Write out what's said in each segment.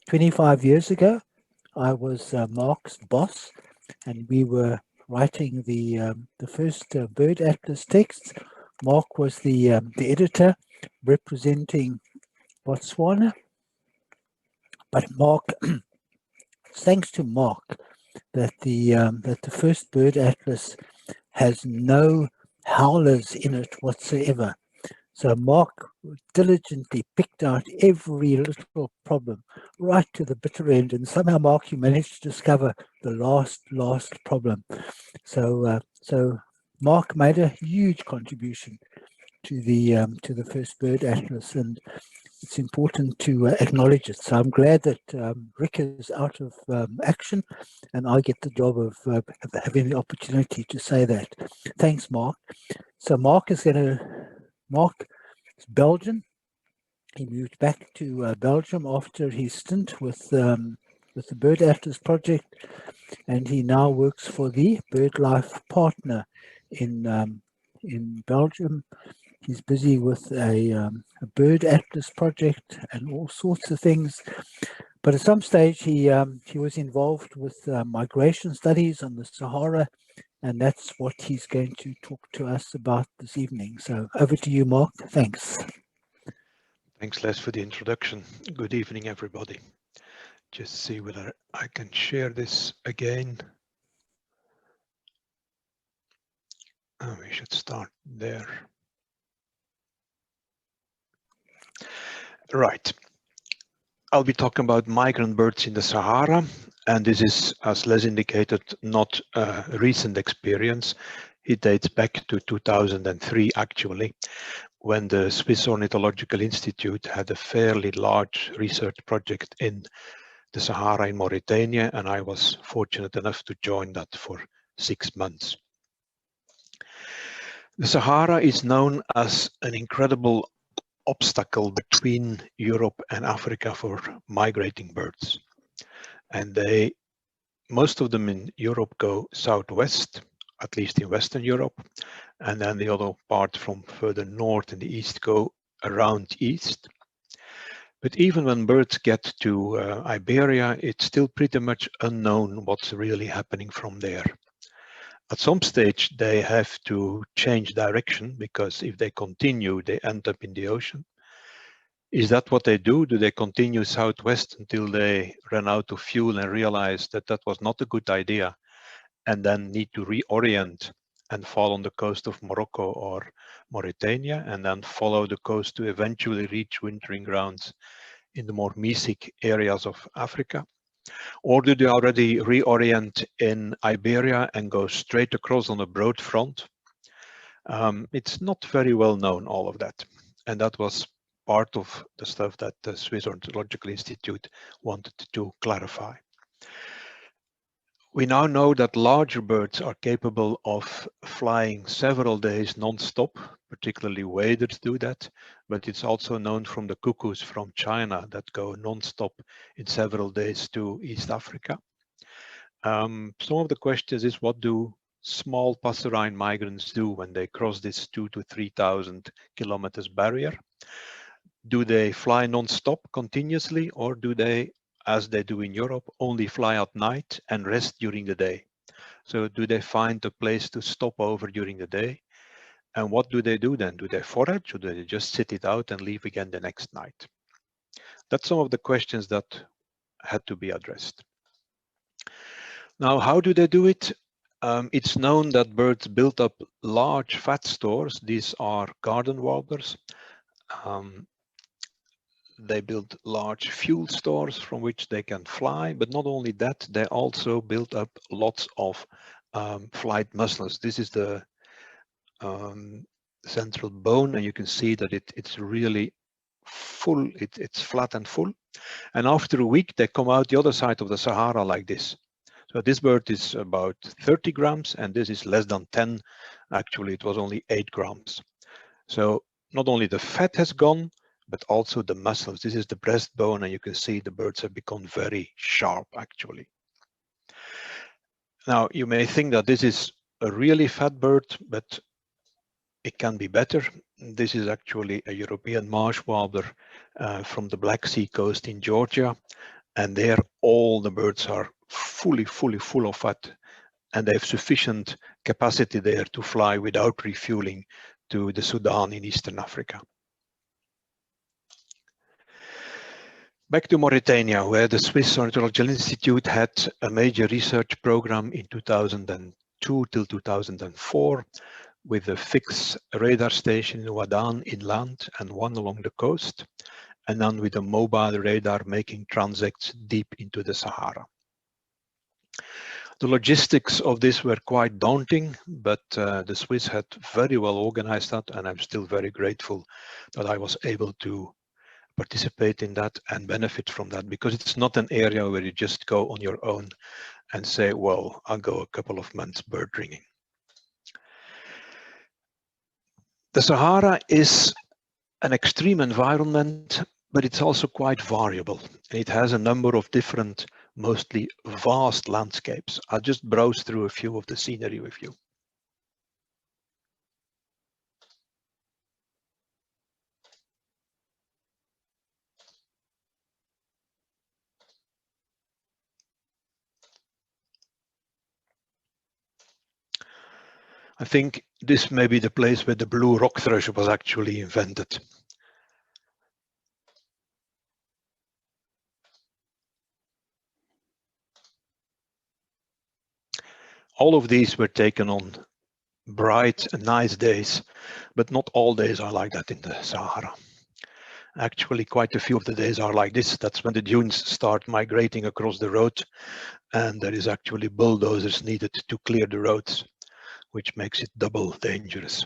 25 years ago, I was Marc's boss, and we were writing the first bird atlas texts. Marc was the editor representing Botswana, but Marc, thanks to Marc, that the first bird atlas has no howlers in it whatsoever. So Mark diligently picked out every little problem right to the bitter end, and somehow, Mark, you managed to discover the last problem. So Mark made a huge contribution to the first bird atlas, and it's important to acknowledge it. So I'm glad that Rick is out of action, and I get the job of having the opportunity to say that. Thanks, Mark. So Mark is going to Mark is Belgian. He moved back to Belgium after his stint with the Bird Atlas project, and he now works for the BirdLife partner in Belgium. He's busy with a Bird Atlas project and all sorts of things. But at some stage, he was involved with migration studies on the Sahara, and that's what he's going to talk to us about this evening. So over to you, Mark. Thanks. Thanks, Les, for the introduction. Good evening, everybody. Just see whether I can share this again. We should start there. Right. I'll be talking about migrant birds in the Sahara, and this is, as Les indicated, not a recent experience. It dates back to 2003, actually, when the Swiss Ornithological Institute had a fairly large research project in the Sahara in Mauritania, and I was fortunate enough to join that for 6 months. The Sahara is known as an incredible obstacle between Europe and Africa for migrating birds. And most of them in Europe go southwest, at least in Western Europe, and then the other part from further north in the east go around east. But even when birds get to Iberia, it's still pretty much unknown what's really happening from there. At some stage, they have to change direction, because if they continue, they end up in the ocean. Is that what they do? Do they continue southwest until they run out of fuel and realize that that was not a good idea, and then need to reorient and fall on the coast of Morocco or Mauritania, and then follow the coast to eventually reach wintering grounds in the more Mesic areas of Africa? Or do they already reorient in Iberia and go straight across on a broad front? It's not very well known, all of that. And that was part of the stuff that the Swiss Ornithological Institute wanted to clarify. We now know that larger birds are capable of flying several days non-stop, particularly waders do that, but it's also known from the cuckoos from China that go non-stop in several days to East Africa. Some of the questions is, what do small passerine migrants do when they cross this 2,000 to 3,000 kilometers barrier? Do they fly non-stop continuously, or do they, as they do in Europe, only fly at night and rest during the day? So do they find a place to stop over during the day? And what do they do then? Do they forage, or do they just sit it out and leave again the next night? That's some of the questions that had to be addressed. Now, how do they do it? It's known that birds build up large fat stores. These are garden warblers. They build large fuel stores from which they can fly, but not only that, they also build up lots of flight muscles. This is the central bone, and you can see that it's really full, it's flat and full. And after a week, they come out the other side of the Sahara like this. So this bird is about 30 grams, and this is less than 10. Actually, it was only 8 grams. So not only the fat has gone, but also the muscles. This is the breastbone, and you can see the birds have become very sharp, actually. Now, you may think that this is a really fat bird, but it can be better. This is actually a European marsh warbler from the Black Sea coast in Georgia. and there all the birds are fully full of fat, and they have sufficient capacity there to fly without refueling to the Sudan in Eastern Africa. Back to Mauritania, where the Swiss Ornithological Institute had a major research program in 2002 till 2004, with a fixed radar station in Ouadane inland and one along the coast, and then with a mobile radar making transects deep into the Sahara. The logistics of this were quite daunting, but the Swiss had very well organized that, and I'm still very grateful that I was able to participate in that and benefit from that, because it's not an area where you just go on your own and say, well, I'll go a couple of months bird ringing. The Sahara is an extreme environment, but it's also quite variable. It has a number of different, mostly vast landscapes. I'll just browse through a few of the scenery with you. I think this may be the place where the blue rock thrush was actually invented. All of these were taken on bright and nice days, but not all days are like that in the Sahara. Actually, quite a few of the days are like this. That's when the dunes start migrating across the road, and there is actually bulldozers needed to clear the roads, which makes it double dangerous.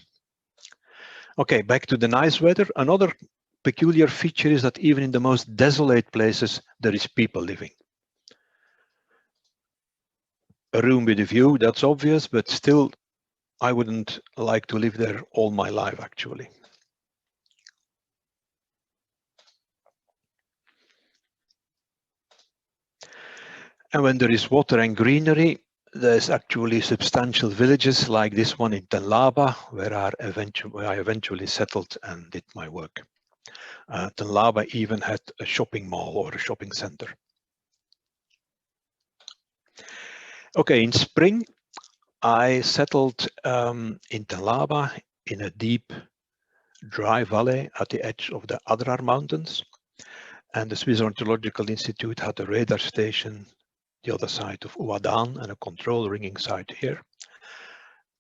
Okay, back to the nice weather. Another peculiar feature is that even in the most desolate places, there is people living. A room with a view, that's obvious, but still, I wouldn't like to live there all my life, actually. And when there is water and greenery, there's actually substantial villages like this one in Tenlaba, where I eventually settled and did my work. Tenlaba even had a shopping mall or a shopping center. Okay, in spring, I settled in Tenlaba in a deep, dry valley at the edge of the Adrar Mountains. And the Swiss Ornithological Institute had a radar station the other side of Ouadane and a control ringing site here.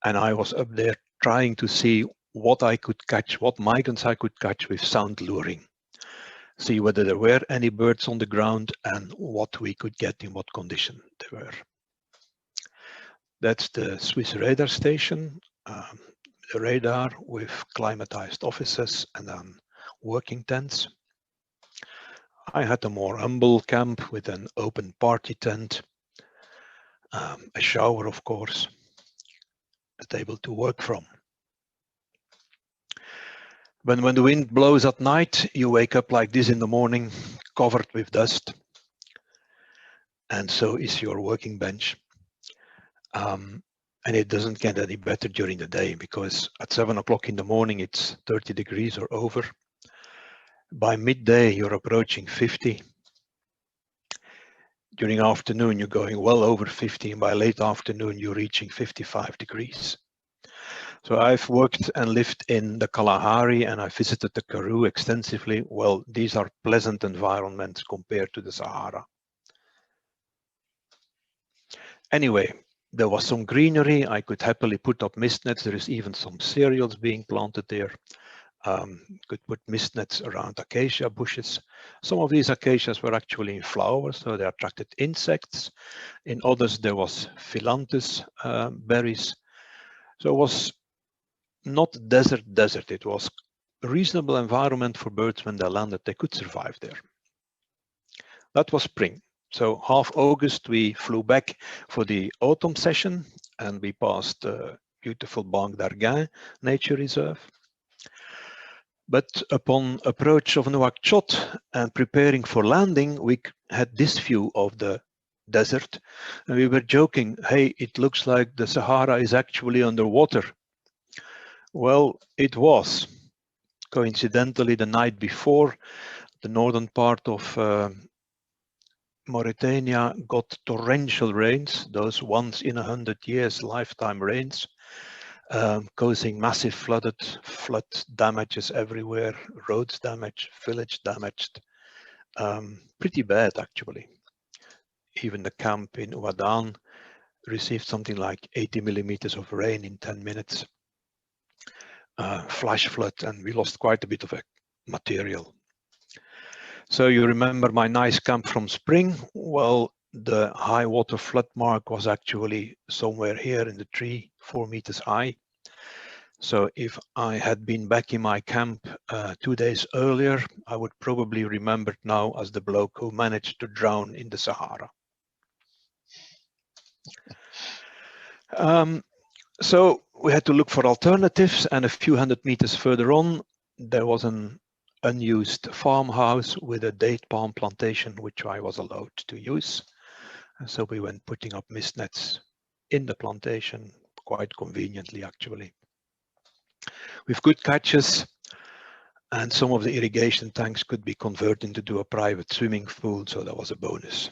And I was up there trying to see what I could catch, what migrants I could catch with sound luring. See whether there were any birds on the ground and what we could get in what condition they were. That's the Swiss radar station, the radar with climatized offices and then working tents. I had a more humble camp with an open party tent, a shower, of course, a table to work from. When the wind blows at night, you wake up like this in the morning, covered with dust. And so is your working bench. And it doesn't get any better during the day, because at 7 o'clock in the morning, it's 30 degrees or over. By midday, you're approaching 50. During afternoon, you're going well over 50, and by late afternoon, you're reaching 55 degrees. So I've worked and lived in the Kalahari, and I visited the Karoo extensively. Well, these are pleasant environments compared to the Sahara. Anyway, there was some greenery. I could happily put up mist nets. There is even some cereals being planted there. Could put mist nets around acacia bushes. Some of these acacias were actually in flower, so they attracted insects. In others, there was philanthus berries. So it was not desert. It was a reasonable environment for birds when they landed. They could survive there. That was spring. So half August, we flew back for the autumn session, and we passed beautiful Banque d'Arguin Nature Reserve. But upon approach of Nouakchott and preparing for landing, we had this view of the desert. And we were joking, hey, it looks like the Sahara is actually underwater. Well, it was. Coincidentally, the night before, the northern part of Mauritania got torrential rains, those once in 100 years lifetime rains, causing massive flood damages everywhere, roads damaged, village damaged, pretty bad actually. Even the camp in Ouadane received something like 80 millimeters of rain in 10 minutes, flash flood, and we lost quite a bit of material. So you remember my nice camp from spring? Well, the high water flood mark was actually somewhere here in the tree, 4 meters high. So if I had been back in my camp 2 days earlier, I would probably remember now as the bloke who managed to drown in the Sahara. So we had to look for alternatives, and a few hundred meters further on, there was an unused farmhouse with a date palm plantation, which I was allowed to use. And so we went putting up mist nets in the plantation, quite conveniently actually. With good catches, and some of the irrigation tanks could be converted into a private swimming pool, so that was a bonus.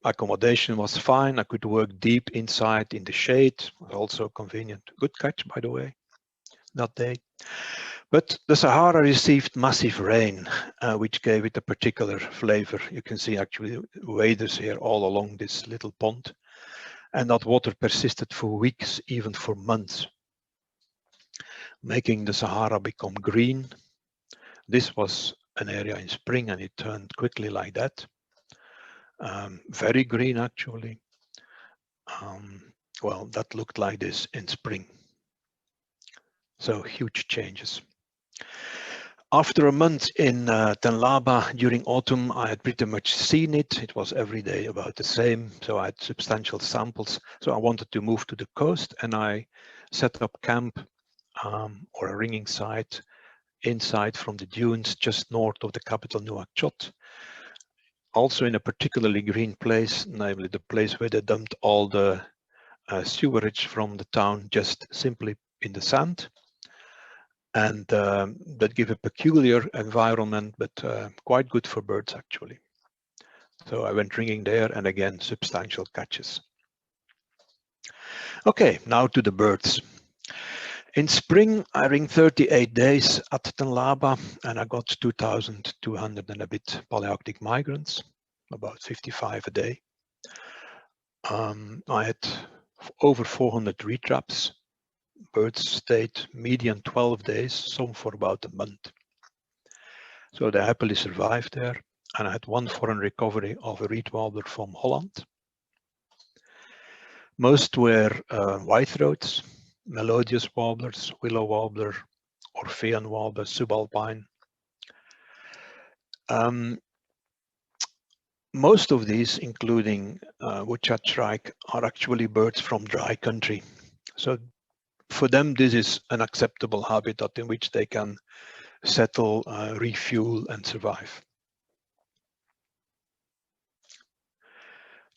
Accommodation was fine. I could work deep inside in the shade, also convenient. Good catch, by the way, that day. But the Sahara received massive rain, which gave it a particular flavor. You can see actually waders here all along this little pond, and that water persisted for weeks, even for months, making the Sahara become green. This was an area in spring, and it turned quickly like that. Very green actually. Well, that looked like this in spring. So huge changes. After a month in Tenlaba during autumn, I had pretty much seen it. It was every day about the same. So I had substantial samples. So I wanted to move to the coast, and I set up camp or a ringing site inside from the dunes just north of the capital Nouakchott. Also in a particularly green place, namely the place where they dumped all the sewerage from the town just simply in the sand. And that give a peculiar environment, but quite good for birds actually. So I went ringing there, and again, substantial catches. Okay, now to the birds. In spring, I ringed 38 days at Tenlaba, and I got 2,200 and a bit Palearctic migrants, about 55 a day. I had over 400 retraps. Birds stayed median 12 days, some for about a month. So they happily survived there, and I had one foreign recovery of a reed warbler from Holland. Most were white-throats, melodious warblers, willow warbler, Orphean warbler, subalpine. Most of these, including woodchat-shrike, are actually birds from dry country. So for them, this is an acceptable habitat in which they can settle, refuel, and survive.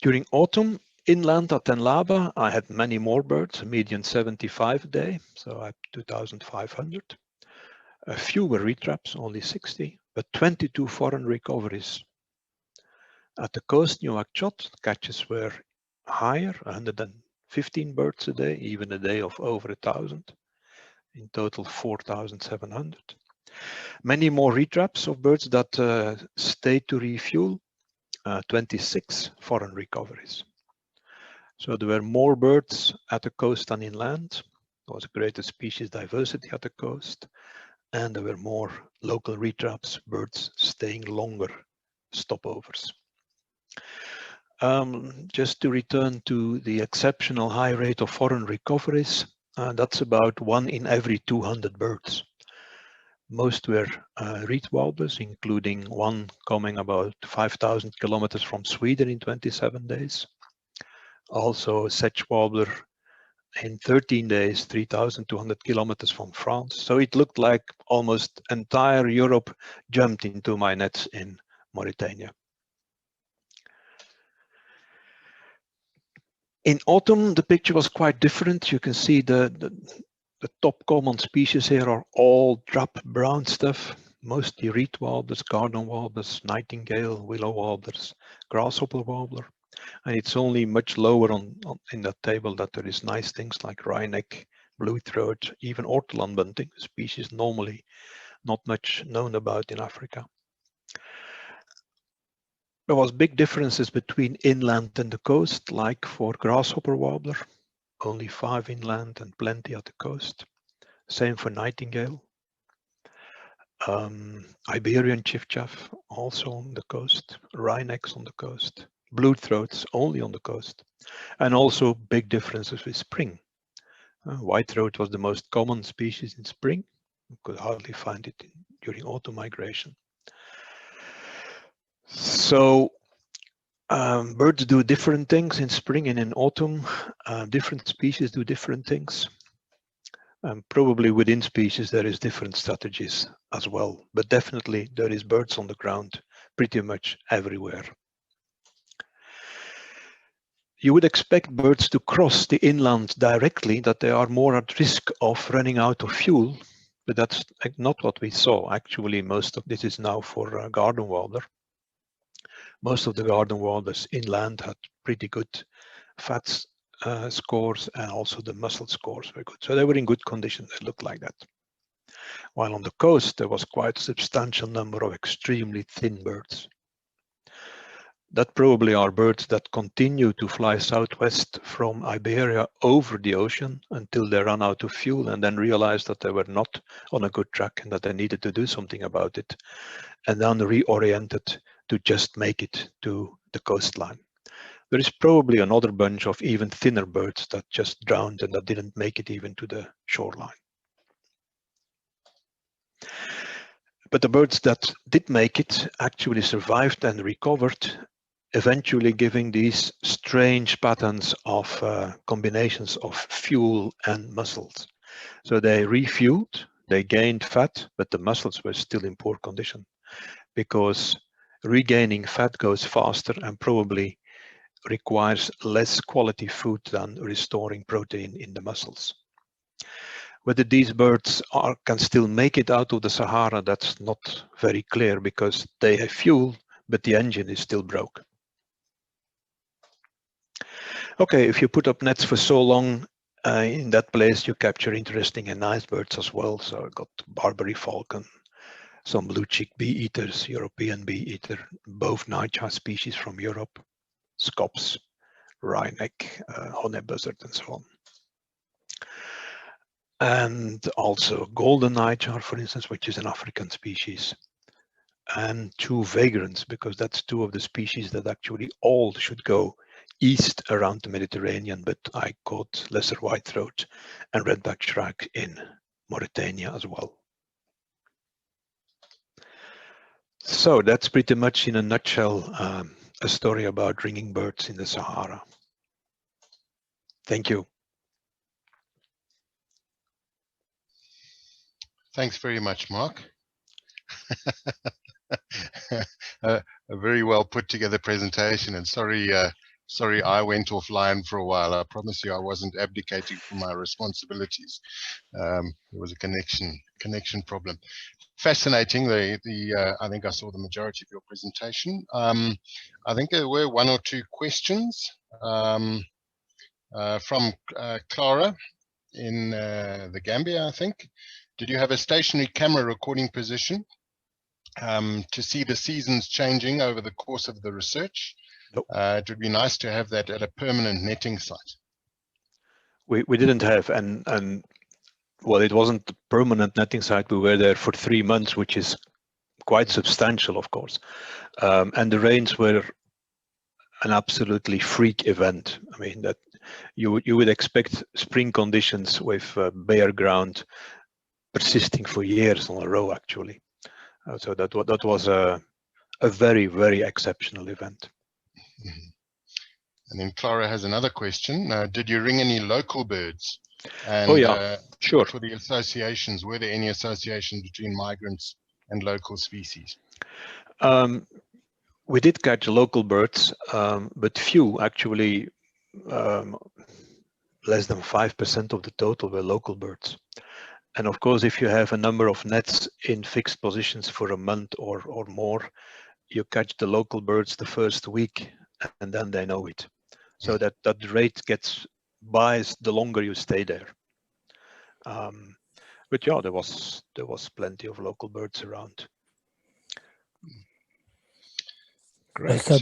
During autumn, inland at Tenlaba, I had many more birds, a median 75 a day, so I had 2,500. A few were retraps, only 60, but 22 foreign recoveries. At the coast, Nouakchott, catches were higher, 115 birds a day, even a day of over 1,000. In total, 4,700. Many more retraps of birds that stayed to refuel, 26 foreign recoveries. So there were more birds at the coast than inland. There was a greater species diversity at the coast, and there were more local retraps, birds staying longer, stopovers. Just to return to the exceptional high rate of foreign recoveries, that's about 1 in every 200 birds. Most were reed warblers, including one coming about 5,000 kilometers from Sweden in 27 days. Also a sedge warbler in 13 days, 3,200 kilometers from France. So it looked like almost entire Europe jumped into my nets in Mauritania. In autumn, the picture was quite different. You can see the top common species here are all drab brown stuff. mostly reed warblers, garden warblers, nightingale, willow warblers, grasshopper warbler. And it's only much lower in that table that there is nice things like wryneck, blue throat, even ortolan bunting, species normally not much known about in Africa. There was big differences between inland and the coast, like for grasshopper warbler, only 5 inland and plenty at the coast. Same for nightingale. Iberian chiffchaff also on the coast, wrynecks on the coast, blue throats only on the coast, and also big differences with spring. White throat was the most common species in spring. You could hardly find it during autumn migration. So birds do different things in spring and in autumn. Different species do different things. Probably within species there is different strategies as well, but definitely there is birds on the ground pretty much everywhere. You would expect birds to cross the inland directly, that they are more at risk of running out of fuel, but that's not what we saw. Actually, most of this is now for garden warbler. Most of the garden warblers inland had pretty good fat scores, and also the muscle scores were good. So they were in good condition, they looked like that. While on the coast, there was quite a substantial number of extremely thin birds. That probably are birds that continue to fly southwest from Iberia over the ocean until they run out of fuel and then realize that they were not on a good track and that they needed to do something about it, and then reoriented to just make it to the coastline. There is probably another bunch of even thinner birds that just drowned and that didn't make it even to the shoreline. But the birds that did make it actually survived and recovered, eventually giving these strange patterns of combinations of fuel and muscles. So they refueled, they gained fat, but the muscles were still in poor condition, because regaining fat goes faster and probably requires less quality food than restoring protein in the muscles. Whether these birds can still make it out of the Sahara, that's not very clear, because they have fuel, but the engine is still broke. Okay, if you put up nets for so long in that place, you capture interesting and nice birds as well. So I got Barbary falcon, some blue-cheeked bee-eaters, European bee-eater, both nightjar species from Europe, scops, wryneck, honey buzzard, and so on. And also golden nightjar, for instance, which is an African species, and 2 vagrants, because that's 2 of the species that actually all should go east around the Mediterranean, but I caught lesser white-throat and redback shrike in Mauritania as well. So that's pretty much in a nutshell a story about ringing birds in the Sahara. Thank you. Thanks very much, Mark. A very well put together presentation, and sorry I went offline for a while. I promise you I wasn't abdicating from my responsibilities. There was a connection problem. Fascinating. I think I saw the majority of your presentation. I think there were 1 or 2 questions from Clara in the Gambia, I think. Did you have a stationary camera recording position to see the seasons changing over the course of the research? Nope. It would be nice to have that at a permanent netting site. We didn't have, and well, it wasn't a permanent netting site. We were there for 3 months, which is quite substantial, of course. And the rains were an absolutely freak event. I mean, that you would expect spring conditions with bare ground persisting for years on a row, actually. So that was a very, very exceptional event. Mm-hmm. And then Clara has another question. Did you ring any local birds? And, oh yeah, sure. For the associations, were there any associations between migrants and local species? We did catch local birds, but few, actually. Less than 5% of the total were local birds. And of course, if you have a number of nets in fixed positions for a month or more, you catch the local birds the first week and then they know it. So that rate gets biased the longer you stay there. But yeah, there was plenty of local birds around. Great. So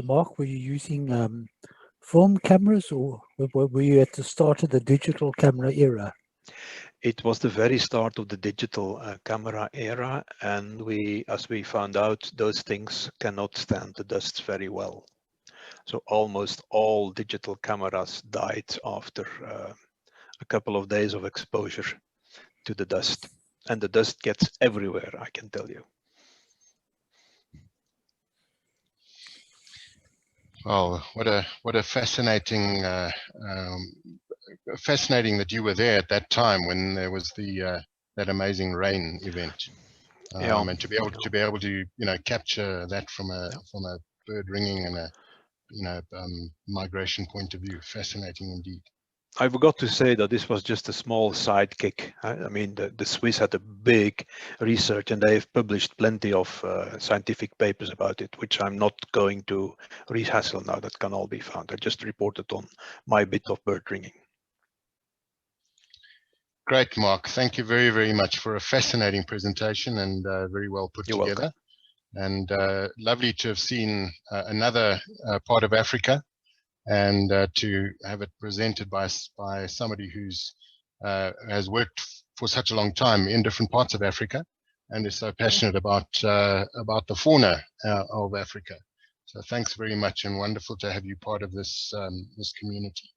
Mark, were you using film cameras, or were you at the start of the digital camera era? It was the very start of the digital camera era, and as we found out, those things cannot stand the dust very well. So almost all digital cameras died after a couple of days of exposure to the dust, and the dust gets everywhere, I can tell you. Oh, what a fascinating fascinating that you were there at that time when there was the that amazing rain event, and to be able to capture that from a bird ringing and a migration point of view. Fascinating indeed. I forgot to say that this was just a small sidekick. I mean, the Swiss had a big research, and they've published plenty of scientific papers about it, which I'm not going to rehassle now. That can all be found. I just reported on my bit of bird ringing. Great, Mark. Thank you very, very much for a fascinating presentation and very well put You're together. welcome. And lovely to have seen another part of Africa, and to have it presented by somebody who's has worked for such a long time in different parts of Africa and is so passionate about the fauna of Africa. So thanks very much, and wonderful to have you part of this this community.